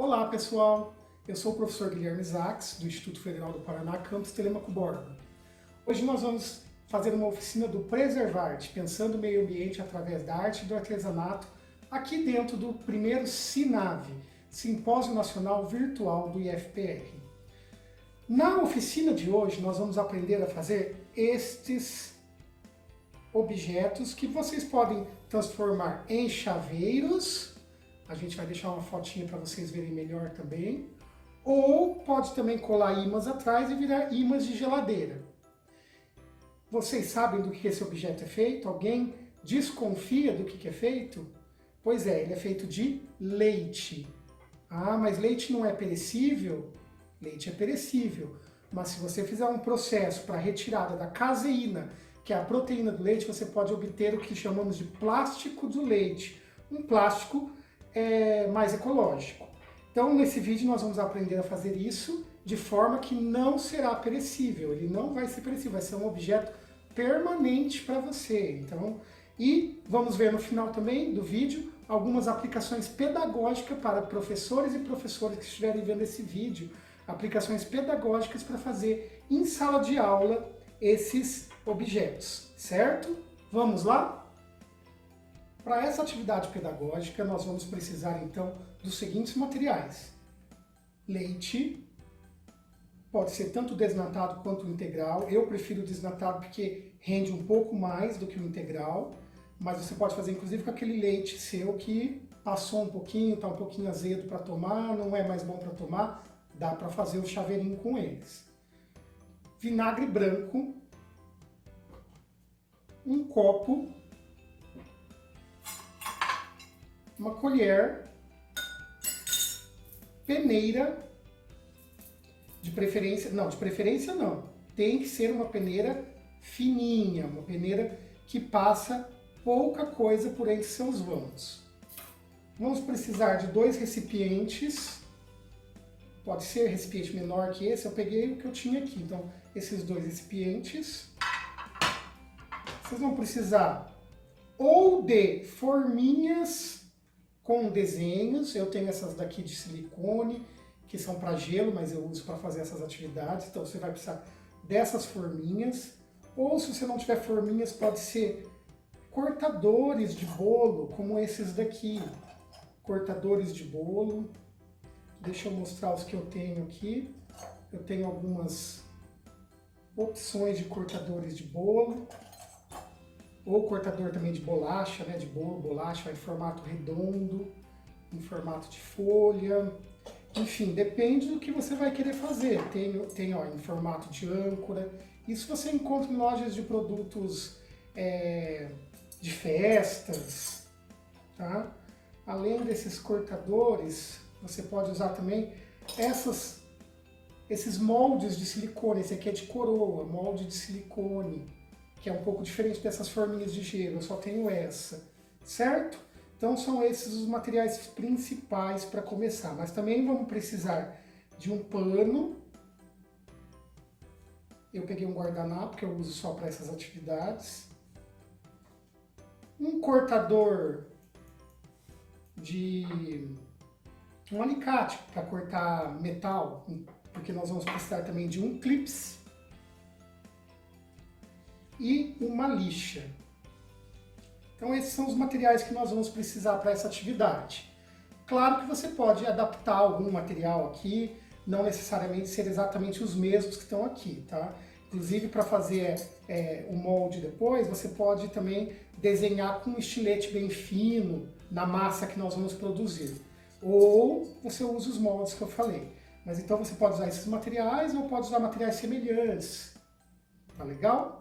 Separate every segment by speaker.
Speaker 1: Olá pessoal, eu sou o professor Guilherme Zax, do Instituto Federal do Paraná, campus Telêmaco Borba. Hoje nós vamos fazer uma oficina do Preservarte, pensando o meio ambiente através da arte e do artesanato, aqui dentro do primeiro SINAVE, Simpósio Nacional Virtual do IFPR. Na oficina de hoje nós vamos aprender a fazer estes objetos que vocês podem transformar em chaveiros. A gente vai deixar uma fotinha para vocês verem melhor também. Ou pode também colar ímãs atrás e virar ímãs de geladeira. Vocês sabem do que esse objeto é feito? Alguém desconfia do que é feito? Pois é, ele é feito de leite. Ah, mas leite não é perecível? Leite é perecível. Mas se você fizer um processo para retirada da caseína, que é a proteína do leite, você pode obter o que chamamos de plástico do leite. Um plástico mais ecológico. Então, nesse vídeo nós vamos aprender a fazer isso de forma que não será perecível. Ele não vai ser perecível, vai ser um objeto permanente para você. Então, e vamos ver no final também do vídeo algumas aplicações pedagógicas para professores e professoras que estiverem vendo esse vídeo. Aplicações pedagógicas para fazer em sala de aula esses objetos, certo? Vamos lá? Para essa atividade pedagógica, nós vamos precisar, então, dos seguintes materiais. Leite, pode ser tanto desnatado quanto integral. Eu prefiro desnatado porque rende um pouco mais do que o integral, mas você pode fazer, inclusive, com aquele leite seu que passou um pouquinho, está um pouquinho azedo para tomar, não é mais bom para tomar, dá para fazer o chaveirinho com eles. Vinagre branco, um copo, uma colher, peneira, de preferência não, tem que ser uma peneira fininha, uma peneira que passa pouca coisa por entre seus vãos. Vamos precisar de 2 recipientes, pode ser recipiente menor que esse, eu peguei o que eu tinha aqui, então esses 2 recipientes. Vocês vão precisar ou de forminhas com desenhos, eu tenho essas daqui de silicone, que são para gelo, mas eu uso para fazer essas atividades, então você vai precisar dessas forminhas, ou se você não tiver forminhas, pode ser cortadores de bolo, como esses daqui, cortadores de bolo. Deixa eu mostrar os que eu tenho aqui, eu tenho algumas opções de cortadores de bolo, ou cortador também de bolacha, né, de bolo, bolacha em formato redondo, em formato de folha, enfim, depende do que você vai querer fazer. Tem ó, em formato de âncora, isso você encontra em lojas de produtos de festas, tá? Além desses cortadores, você pode usar também esses moldes de silicone. Esse aqui é de coroa, molde de silicone, que é um pouco diferente dessas forminhas de gelo, eu só tenho essa, certo? Então são esses os materiais principais para começar, mas também vamos precisar de um pano. Eu peguei um guardanapo que eu uso só para essas atividades. Um cortador um alicate para cortar metal, porque nós vamos precisar também de um clips e uma lixa. Então esses são os materiais que nós vamos precisar para essa atividade. Claro que você pode adaptar algum material aqui, não necessariamente ser exatamente os mesmos que estão aqui, tá? Inclusive para fazer o molde depois, você pode também desenhar com um estilete bem fino na massa que nós vamos produzir. Ou você usa os moldes que eu falei. Mas então você pode usar esses materiais ou pode usar materiais semelhantes. Tá legal?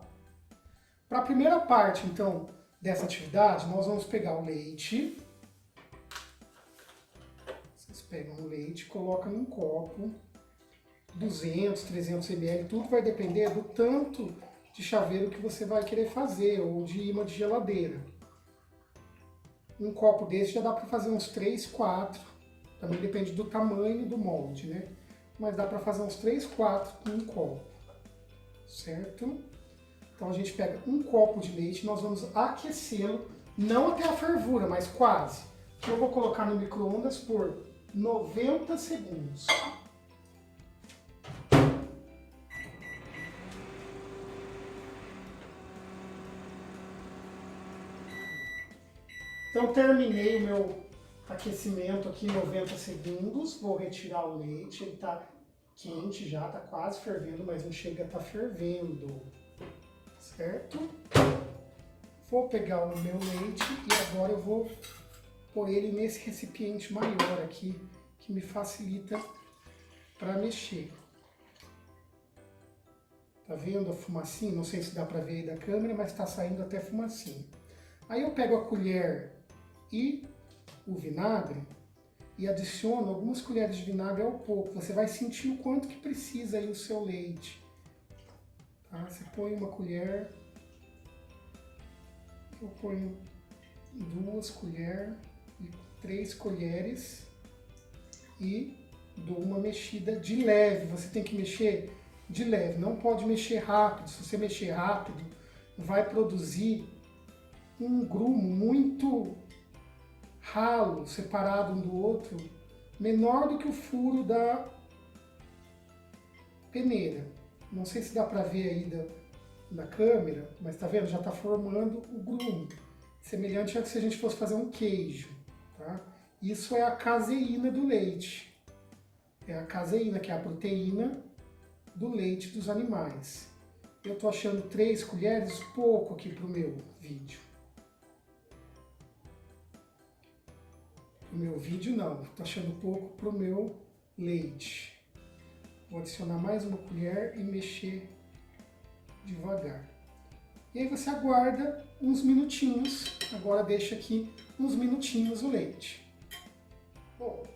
Speaker 1: Para a primeira parte, então, dessa atividade, nós vamos pegar o leite. Vocês pegam o leite, colocam num copo, 200, 300 ml, tudo vai depender do tanto de chaveiro que você vai querer fazer, ou de imã de geladeira. Um copo desse já dá para fazer uns 3, 4, também depende do tamanho do molde, né? Mas dá para fazer uns 3, 4 com um copo, certo? Então a gente pega um copo de leite, nós vamos aquecê-lo, não até a fervura, mas quase. Eu vou colocar no micro-ondas por 90 segundos. Então terminei o meu aquecimento aqui em 90 segundos, vou retirar o leite, ele está quente já, está quase fervendo, mas não chega a estar fervendo, certo? Vou pegar o meu leite e agora eu vou pôr ele nesse recipiente maior aqui, que me facilita para mexer. Tá vendo a fumacinha? Não sei se dá para ver aí da câmera, mas está saindo até fumacinha. Aí eu pego a colher e o vinagre e adiciono algumas colheres de vinagre ao pouco. Você vai sentir o quanto que precisa aí o seu leite. Tá? Você põe uma colher, eu ponho 2 colheres e 3 colheres e dou uma mexida de leve. Você tem que mexer de leve, não pode mexer rápido. Se você mexer rápido, vai produzir um grumo muito ralo, separado um do outro, menor do que o furo da peneira. Não sei se dá para ver aí da câmera, mas tá vendo? Já está formando o grumo, semelhante a se a gente fosse fazer um queijo. Tá? Isso é a caseína do leite. É a caseína, que é a proteína do leite dos animais. Eu estou achando 3 colheres pouco aqui para o meu vídeo. O meu vídeo não, estou achando pouco para o meu leite. Vou adicionar mais uma colher e mexer devagar. E aí você aguarda uns minutinhos, agora deixa aqui uns minutinhos o leite. Bom,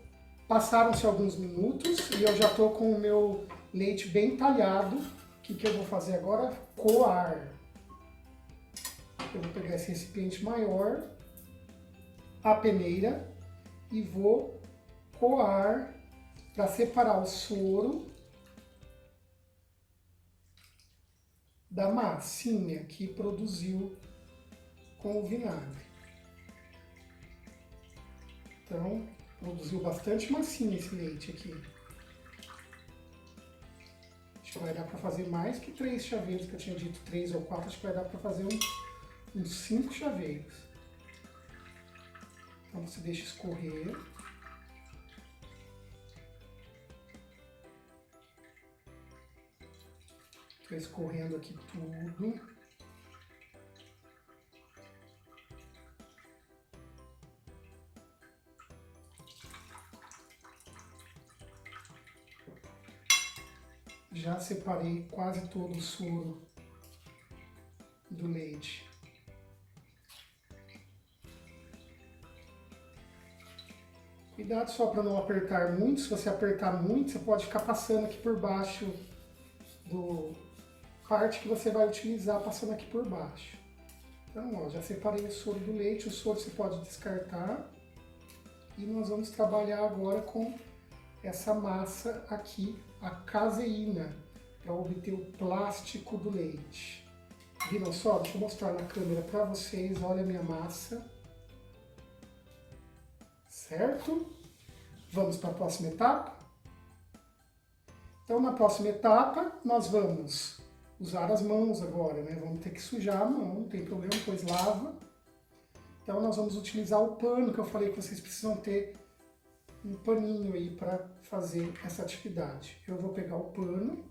Speaker 1: passaram-se alguns minutos e eu já estou com o meu leite bem talhado. O que eu vou fazer agora? Coar. Eu vou pegar esse recipiente maior, a peneira, e vou coar para separar o soro da massinha que produziu com o vinagre. Então, produziu bastante massinha esse leite aqui. Acho que vai dar para fazer mais que 3 chaveiros, que eu tinha dito 3 ou 4, acho que vai dar para fazer uns 5 chaveiros. Então você deixa escorrer. Estou escorrendo aqui tudo. Já separei quase todo o soro do leite. Cuidado só para não apertar muito. Se você apertar muito, você pode ficar passando aqui por baixo do parte que você vai utilizar, passando aqui por baixo. Então, ó, já separei o soro do leite. O soro você pode descartar. E nós vamos trabalhar agora com essa massa aqui, a caseína, para obter o plástico do leite. Viram só? Deixa eu mostrar na câmera para vocês. Olha a minha massa. Certo? Vamos para a próxima etapa? Então, na próxima etapa, nós vamos usar as mãos agora, né? Vamos ter que sujar a mão, não tem problema, depois lava. Então, nós vamos utilizar o pano, que eu falei que vocês precisam ter um paninho aí para fazer essa atividade. Eu vou pegar o pano,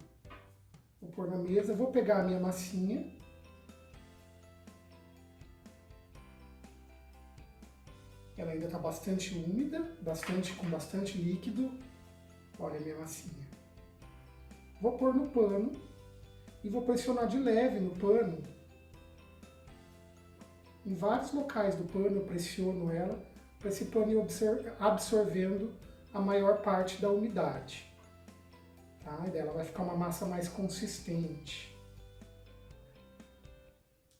Speaker 1: vou pôr na mesa, vou pegar a minha massinha. Ela ainda está bastante úmida, com bastante líquido. Olha a minha massinha. Vou pôr no pano e vou pressionar de leve no pano. Em vários locais do pano eu pressiono ela, para esse pano ir absorvendo a maior parte da umidade. Tá? E daí ela vai ficar uma massa mais consistente.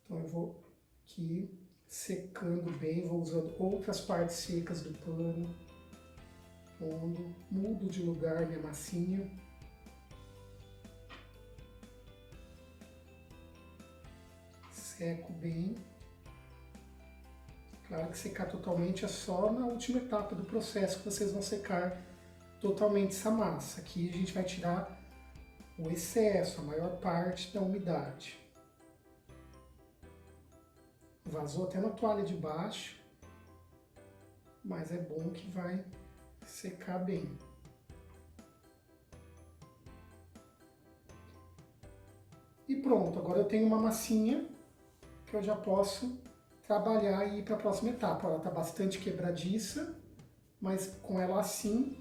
Speaker 1: Então eu vou aqui secando bem, vou usando outras partes secas do pano, pondo, mudo de lugar minha massinha. Seco bem. Claro que secar totalmente é só na última etapa do processo que vocês vão secar totalmente essa massa. Aqui a gente vai tirar o excesso, a maior parte da umidade. Vazou até na toalha de baixo, mas é bom que vai secar bem. E pronto, agora eu tenho uma massinha que eu já posso trabalhar e ir para a próxima etapa. Ela está bastante quebradiça, mas com ela assim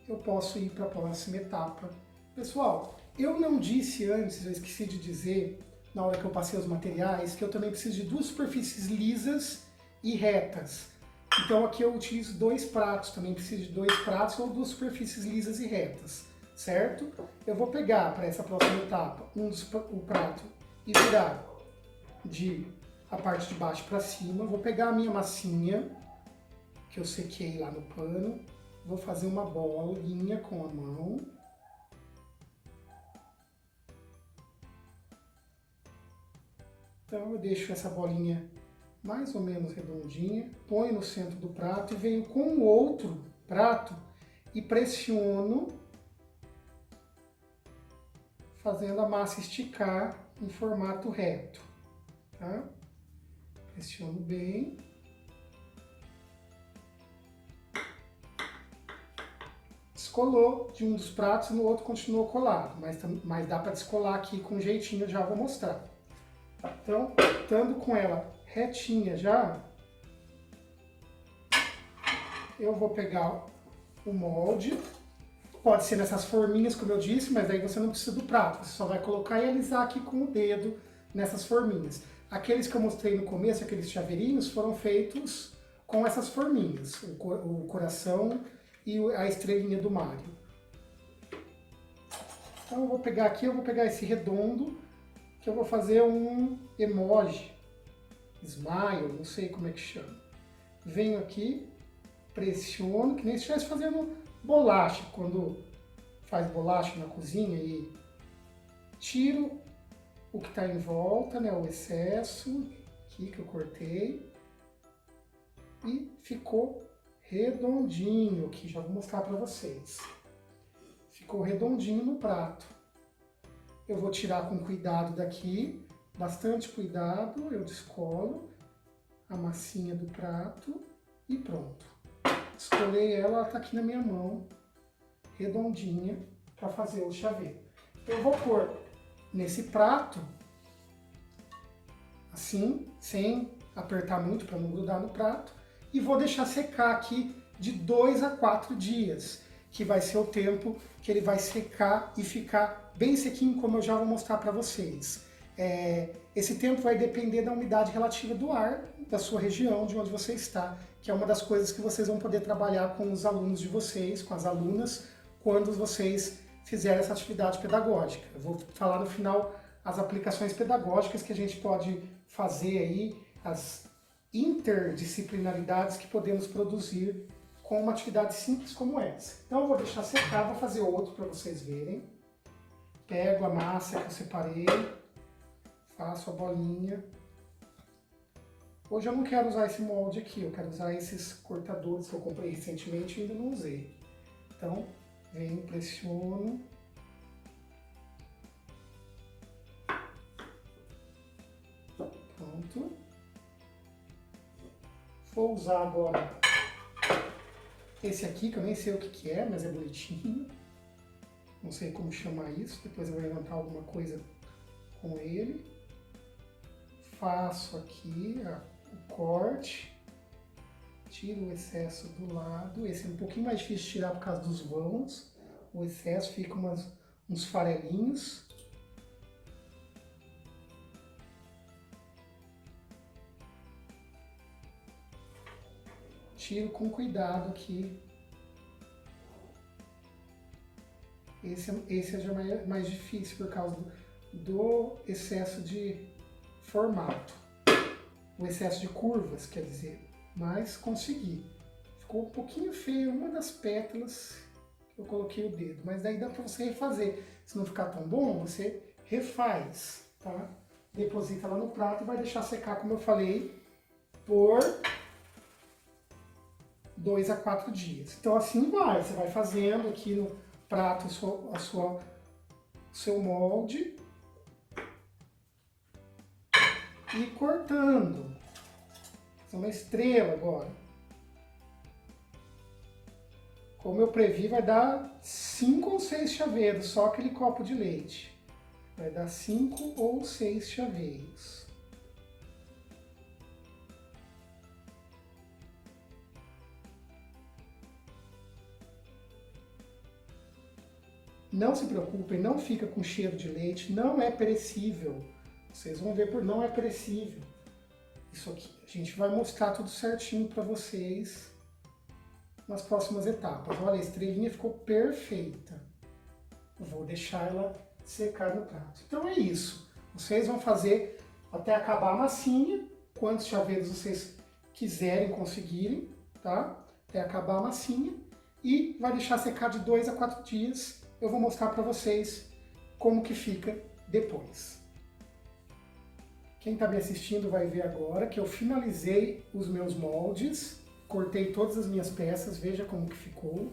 Speaker 1: eu posso ir para a próxima etapa. Pessoal, eu não disse antes, eu esqueci de dizer, na hora que eu passei os materiais, que eu também preciso de duas superfícies lisas e retas. Então aqui eu utilizo dois pratos, também preciso de dois pratos ou duas superfícies lisas e retas, certo? Eu vou pegar para essa próxima etapa o prato e virar a parte de baixo para cima. Vou pegar a minha massinha, que eu sequei lá no pano, vou fazer uma bolinha com a mão. Então eu deixo essa bolinha mais ou menos redondinha, ponho no centro do prato e venho com o outro prato e pressiono, fazendo a massa esticar em formato reto, tá? Pressiono bem. Descolou de um dos pratos e no outro continuou colado, mas dá para descolar aqui com jeitinho, eu já vou mostrar. Então, estando com ela retinha já, eu vou pegar o molde. Pode ser nessas forminhas, como eu disse, mas aí você não precisa do prato. Você só vai colocar e alisar aqui com o dedo nessas forminhas. Aqueles que eu mostrei no começo, aqueles chaveirinhos, foram feitos com essas forminhas. O coração e a estrelinha do Mario. Então eu vou pegar aqui, eu vou pegar esse redondo, que eu vou fazer um emoji, smile, não sei como é que chama. Venho aqui, pressiono, que nem se estivesse fazendo bolacha, quando faz bolacha na cozinha, e tiro o que está em volta, né, o excesso, aqui que eu cortei, e ficou redondinho aqui, já vou mostrar para vocês. Ficou redondinho no prato. Eu vou tirar com cuidado daqui, bastante cuidado, eu descolo a massinha do prato e pronto. Descolei ela está aqui na minha mão, redondinha, para fazer o chaveiro. Eu vou pôr nesse prato, assim, sem apertar muito para não grudar no prato, e vou deixar secar aqui de 2 a 4 dias, que vai ser o tempo que ele vai secar e ficar bem sequinho, como eu já vou mostrar para vocês. Esse tempo vai depender da umidade relativa do ar da sua região, de onde você está, que é uma das coisas que vocês vão poder trabalhar com os alunos de vocês, com as alunas, quando vocês fizerem essa atividade pedagógica. Eu vou falar no final as aplicações pedagógicas que a gente pode fazer aí, as interdisciplinaridades que podemos produzir com uma atividade simples como essa. Então eu vou deixar secar, vou fazer outro para vocês verem. Pego a massa que eu separei, faço a bolinha. Hoje eu não quero usar esse molde aqui, eu quero usar esses cortadores que eu comprei recentemente e ainda não usei. Então, venho, pressiono. Pronto. Vou usar agora esse aqui, que eu nem sei o que é, mas é bonitinho. Não sei como chamar isso, depois eu vou inventar alguma coisa com ele. Faço aqui o corte, tiro o excesso do lado. Esse é um pouquinho mais difícil de tirar por causa dos vãos. O excesso fica uns farelinhos. Tiro com cuidado aqui. Esse é já mais difícil por causa do excesso de formato. O excesso de curvas, quer dizer. Mas consegui. Ficou um pouquinho feio uma das pétalas que eu coloquei o dedo. Mas daí dá para você refazer. Se não ficar tão bom, você refaz, tá? Deposita lá no prato e vai deixar secar, como eu falei, por 2 a 4 dias. Então assim vai, você vai fazendo aqui no prato o seu molde e cortando. Fazer uma estrela agora. Como eu previ, vai dar 5 ou 6 chaveiros, só aquele copo de leite. Vai dar 5 ou 6 chaveiros. Não se preocupem, não fica com cheiro de leite, não é perecível. Vocês vão ver por não é perecível. Isso aqui, a gente vai mostrar tudo certinho para vocês nas próximas etapas. Olha, a estrelinha ficou perfeita. Eu vou deixar ela secar no prato. Então é isso. Vocês vão fazer até acabar a massinha, quantos chaveiros vocês quiserem conseguirem, tá? Até acabar a massinha. E vai deixar secar de 2 a 4 dias. Eu vou mostrar para vocês como que fica depois. Quem está me assistindo vai ver agora que eu finalizei os meus moldes, cortei todas as minhas peças, veja como que ficou.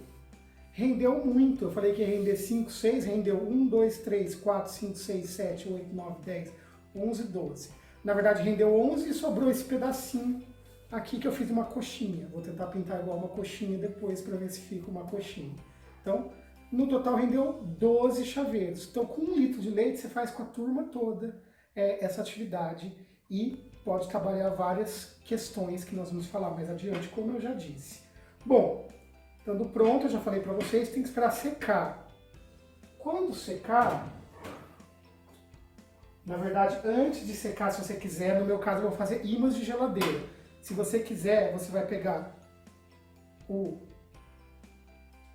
Speaker 1: Rendeu muito, eu falei que ia render 5, 6, rendeu 1, 2, 3, 4, 5, 6, 7, 8, 9, 10, 11, 12. Na verdade rendeu 11 e sobrou esse pedacinho aqui que eu fiz uma coxinha. Vou tentar pintar igual uma coxinha depois para ver se fica uma coxinha. Então, no total rendeu 12 chaveiros. Então, com 1 litro de leite você faz com a turma toda essa atividade e pode trabalhar várias questões que nós vamos falar mais adiante, como eu já disse. Bom, estando pronto, eu já falei para vocês, tem que esperar secar. Quando secar, na verdade, antes de secar, se você quiser, no meu caso eu vou fazer ímãs de geladeira. Se você quiser, você vai pegar o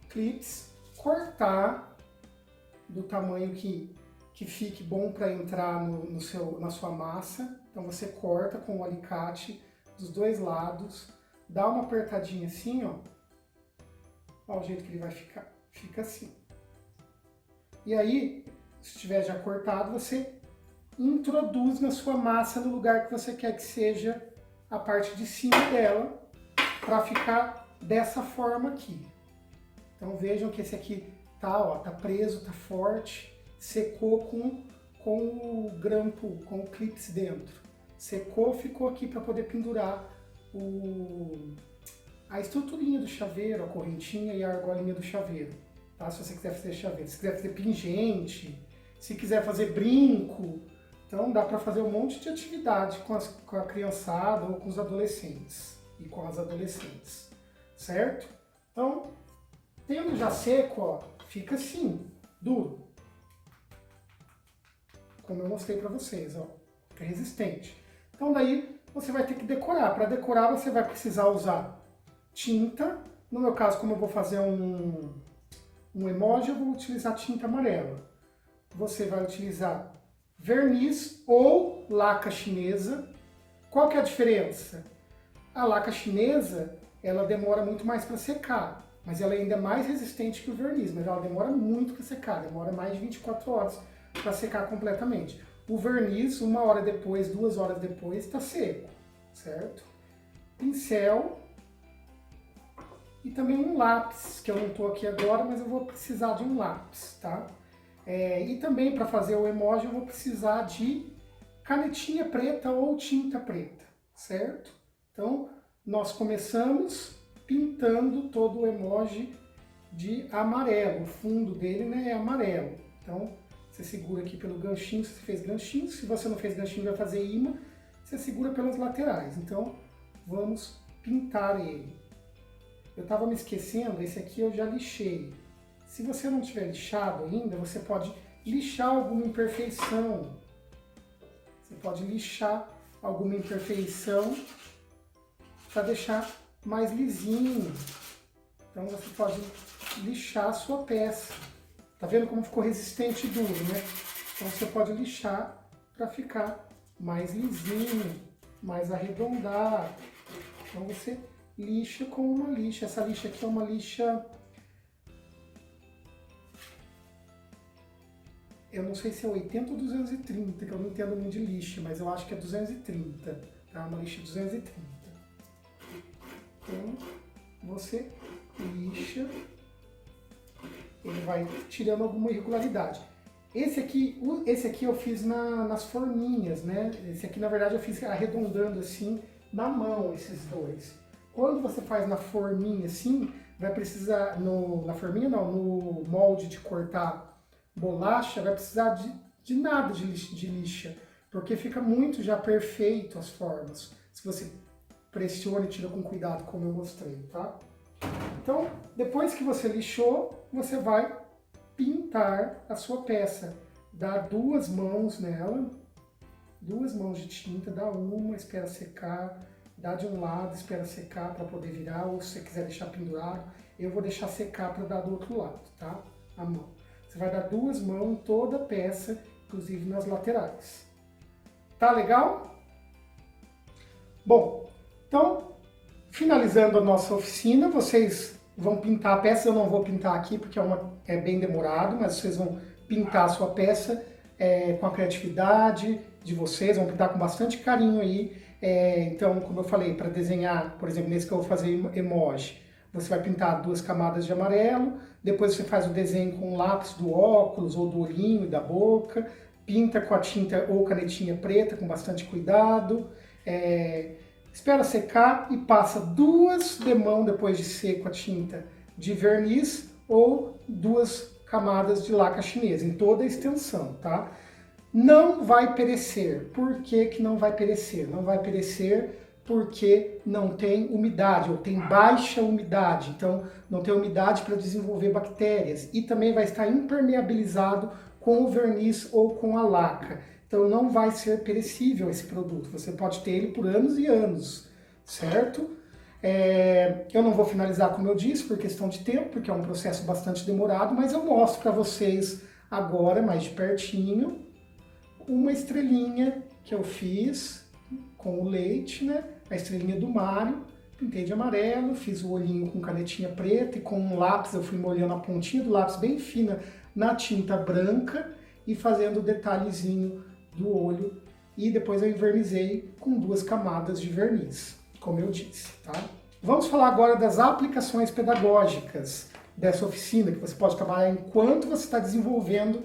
Speaker 1: clips, cortar do tamanho que fique bom para entrar na sua massa. Então você corta com o alicate dos dois lados, dá uma apertadinha assim, ó. Olha o jeito que ele vai ficar. Fica assim. E aí, se estiver já cortado, você introduz na sua massa no lugar que você quer que seja a parte de cima dela, para ficar dessa forma aqui. Então vejam que esse aqui tá preso, tá forte. Secou com o grampo, com o clips dentro. Secou, ficou aqui para poder pendurar a estruturinha do chaveiro, a correntinha e a argolinha do chaveiro. Tá? Se você quiser fazer chaveiro, se quiser fazer pingente, se quiser fazer brinco, então dá para fazer um monte de atividade com a criançada ou com os adolescentes e com as adolescentes, certo? Então, tendo já seco, ó, fica assim, duro. Como eu mostrei para vocês, ó, fica resistente. Então daí você vai ter que decorar. Para decorar você vai precisar usar tinta. No meu caso, como eu vou fazer um emoji, eu vou utilizar tinta amarela. Você vai utilizar verniz ou laca chinesa. Qual que é a diferença? A laca chinesa, ela demora muito mais para secar, mas ela ainda é mais resistente que o verniz, mas ela demora muito para secar, demora mais de 24 horas para secar completamente. O verniz, 1 hora depois, 2 horas depois, está seco, certo? Pincel e também um lápis, que eu não estou aqui agora, mas eu vou precisar de um lápis, tá? E também para fazer o emoji eu vou precisar de canetinha preta ou tinta preta, certo? Então, nós começamos pintando todo o emoji de amarelo, o fundo dele, né, é amarelo. Então, você segura aqui pelo ganchinho, se você fez ganchinho, se você não fez ganchinho vai fazer imã, você segura pelas laterais. Então, vamos pintar ele. Eu estava me esquecendo, esse aqui eu já lixei. Se você não tiver lixado ainda, você pode lixar alguma imperfeição. Você pode lixar alguma imperfeição para deixar mais lisinho. Então você pode lixar a sua peça. Tá vendo como ficou resistente e duro, né? Então você pode lixar para ficar mais lisinho, mais arredondado. Então você lixa com uma lixa. Essa lixa aqui é uma lixa... Eu não sei se é 80 ou 230, que eu não entendo muito de lixa, mas eu acho que é 230, tá? Uma lixa 230. Então, você lixa, ele vai tirando alguma irregularidade. Esse aqui eu fiz nas forminhas, né? Esse aqui, na verdade, eu fiz arredondando assim na mão, esses dois. Quando você faz na forminha assim, vai precisar, na forminha não, no molde de cortar bolacha, vai precisar de nada de lixa, porque fica muito já perfeito as formas, se você pressiona e tira com cuidado, como eu mostrei, tá? Então, depois que você lixou, você vai pintar a sua peça. Dá 2 mãos nela, 2 mãos de tinta, dá uma, espera secar, dá de um lado, espera secar para poder virar, ou se você quiser deixar pendurado, eu vou deixar secar para dar do outro lado, tá? A mão. Você vai dar 2 mãos em toda a peça, inclusive nas laterais. Tá legal? Bom, então, finalizando a nossa oficina, vocês vão pintar a peça. Eu não vou pintar aqui porque é bem demorado, mas vocês vão pintar a sua peça com a criatividade de vocês, vão pintar com bastante carinho aí. Então, como eu falei, para desenhar, por exemplo, nesse que eu vou fazer emoji, você vai pintar 2 camadas de amarelo, depois você faz o desenho com o lápis do óculos ou do olhinho e da boca, pinta com a tinta ou canetinha preta com bastante cuidado, espera secar e passa 2 demãos depois de seco a tinta de verniz ou 2 camadas de laca chinesa em toda a extensão, tá? Não vai perecer. Por que que não vai perecer? Não vai perecer porque não tem umidade ou tem baixa umidade. Então, não tem umidade para desenvolver bactérias e também vai estar impermeabilizado com o verniz ou com a laca. Então, não vai ser perecível esse produto. Você pode ter ele por anos e anos, certo? Eu não vou finalizar, como eu disse, por questão de tempo, porque é um processo bastante demorado, mas eu mostro para vocês agora, mais de pertinho, uma estrelinha que eu fiz com o leite, né? A estrelinha do Mário, pintei de amarelo, fiz o olhinho com canetinha preta e com um lápis, eu fui molhando a pontinha do lápis bem fina na tinta branca e fazendo o detalhezinho do olho, e depois eu envernizei com 2 camadas de verniz, como eu disse, tá? Vamos falar agora das aplicações pedagógicas dessa oficina, que você pode trabalhar enquanto você está desenvolvendo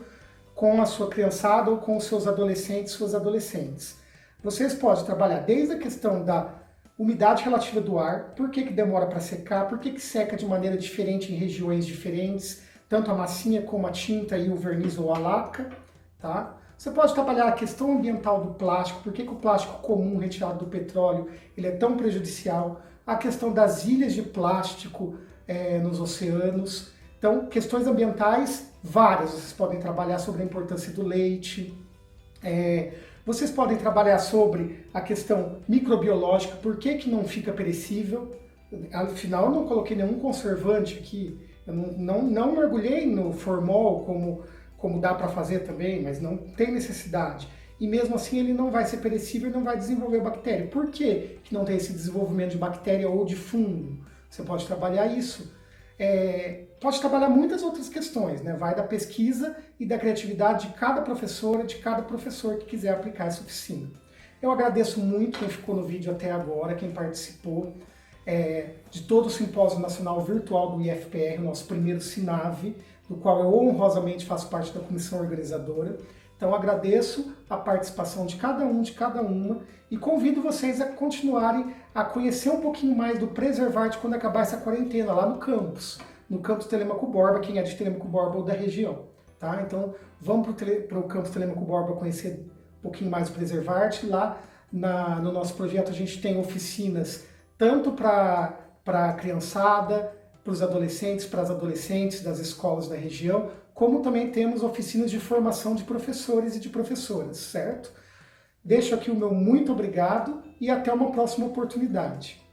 Speaker 1: com a sua criançada ou com os seus adolescentes, suas adolescentes. Vocês podem trabalhar desde a questão da umidade relativa do ar, por que demora para secar, por que seca de maneira diferente em regiões diferentes, tanto a massinha como a tinta e o verniz ou a laca, tá? Você pode trabalhar a questão ambiental do plástico, por que o plástico comum retirado do petróleo ele é tão prejudicial, a questão das ilhas de plástico nos oceanos. Então, questões ambientais várias, vocês podem trabalhar sobre a importância do leite, vocês podem trabalhar sobre a questão microbiológica, por que não fica perecível, afinal eu não coloquei nenhum conservante aqui, eu não mergulhei no formol como dá para fazer também, mas não tem necessidade. E mesmo assim ele não vai ser perecível e não vai desenvolver bactéria. Por que não tem esse desenvolvimento de bactéria ou de fungo? Você pode trabalhar isso. Pode trabalhar muitas outras questões, né? Vai da pesquisa e da criatividade de cada professora, de cada professor que quiser aplicar essa oficina. Eu agradeço muito quem ficou no vídeo até agora, quem participou de todo o Simpósio Nacional Virtual do IFPR, nosso primeiro SINAV, do qual eu honrosamente faço parte da comissão organizadora. Então agradeço a participação de cada um, de cada uma, e convido vocês a continuarem a conhecer um pouquinho mais do Preservarte quando acabar essa quarentena, lá no campus Telêmaco Borba, quem é de Telêmaco Borba ou da região. Tá? Então vamos para o campus Telêmaco Borba conhecer um pouquinho mais do Preservarte. Lá no nosso projeto a gente tem oficinas tanto para a criançada, para os adolescentes, para as adolescentes das escolas da região, como também temos oficinas de formação de professores e de professoras, certo? Deixo aqui o meu muito obrigado e até uma próxima oportunidade.